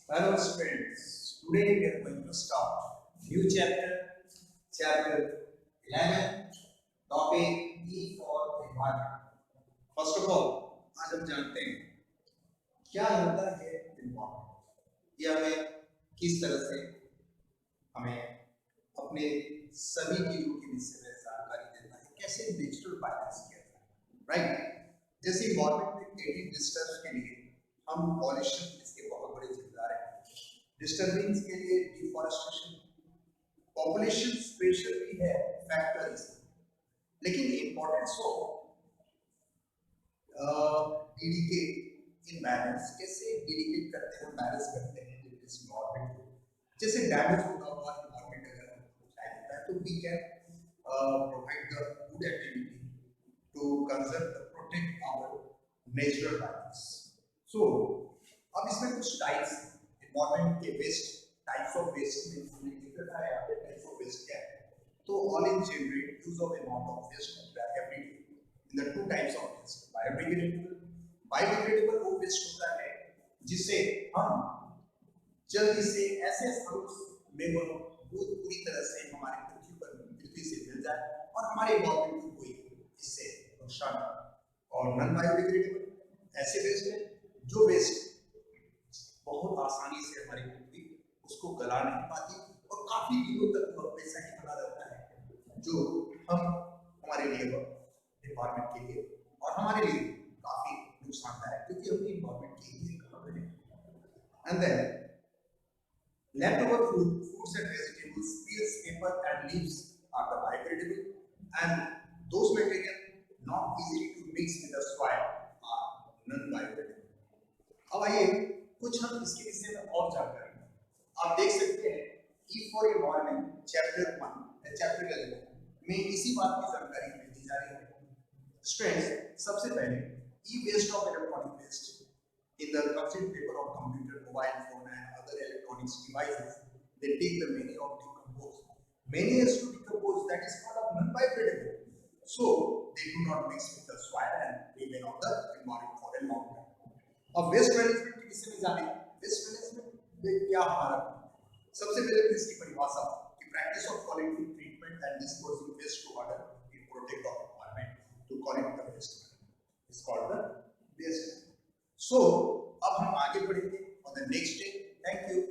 Hello students, today we are going to start new chapter 11, topic E for environment. First of all, आज हम जानते हैं क्या होता है environment, ये हमें किस तरह से हमें अपने सभी चीजों के विषय में जानकारी देता है, कैसे डिजिटल फाइनेंस किया जाए, राइट? जैसे environment में क्रिएटिव डिस्टर्ब के लिए हम पॉल्यूशन इसके बहुत बड़े जिम्मेदार हैं, डिस्टर्बिंग्स के लिए डिफॉरेस्टेशन, पॉपुलेशन स्पेशल भी है फैक्टर इसमें, लेकिन इंपॉर्टेंस ऑफ डीडीके इन बैलेंस, कैसे डीडीकेट करते हैं, बैलेंस करते हैं इस एनवायरनमेंट को। जैसे डैमेज होता हुआ एनवायरनमेंट अगर दिखाई देता है तो we can provide the good activity to conserve protect our natural balance. So अब इसमें कुछ टाइप्स एनवायरनमेंट के वेस्ट, टाइप्स ऑफ वेस्ट में हमने देखा है यहाँ पे टाइप्स ऑफ वेस्ट क्या है। तो all in generate use of amount of waste every day in the two types of waste, biodegradable वो वेस्ट होता है जिसे हम जल्दी से ऐसे स्रोत में पूरी तरह से हमारी पृथ्वी से मिल जाए और हमारे एनवायरनमेंट को कोई इससे नुकसान, और नॉन बायोडिग्रेडेबल ऐसे वेस्ट है जो वेस्ट बहुत आसानी से हमारी पृथ्वी उसको गला नहीं पाती और काफी दिनों तक वह वैसा ही बना रहता है, जो हम हमारे लिए एनवायरनमेंट के लिए और हमारे लिए काफी नुकसानदायक, क्योंकि अपनी एनवायरनमेंट के लिए कहाँ बने। And then leftover fruits and vegetables, peels, paper and leaves are the biodegradable, and those material not easy to mix with the soil are non-biodegradable. अब आइए कुछ हम इसके विषय में और जानकारी, आप देख सकते हैं E for environment chapter 1 chapter 11 में इसी बात की जानकारी हमें दी जा रही है। स्टूडेंट्स, सबसे पहले e waste of electronic waste in the concept paper of computer, mobile phone and other electronics devices, they take the many of decompose. Many is to decompose, that is called of non-biodegradable. So they do not mix with the soil and remain on the environment for a long time. अब waste management के विषय में जाने, waste management में क्या हमारा, सबसे पहले तो इसकी परिभाषा कि practice of collecting treatment and disposing waste to order in protect of environment to collect the waste is called the waste. So, अब हम आगे बढ़ेंगे on the next day. Thank you.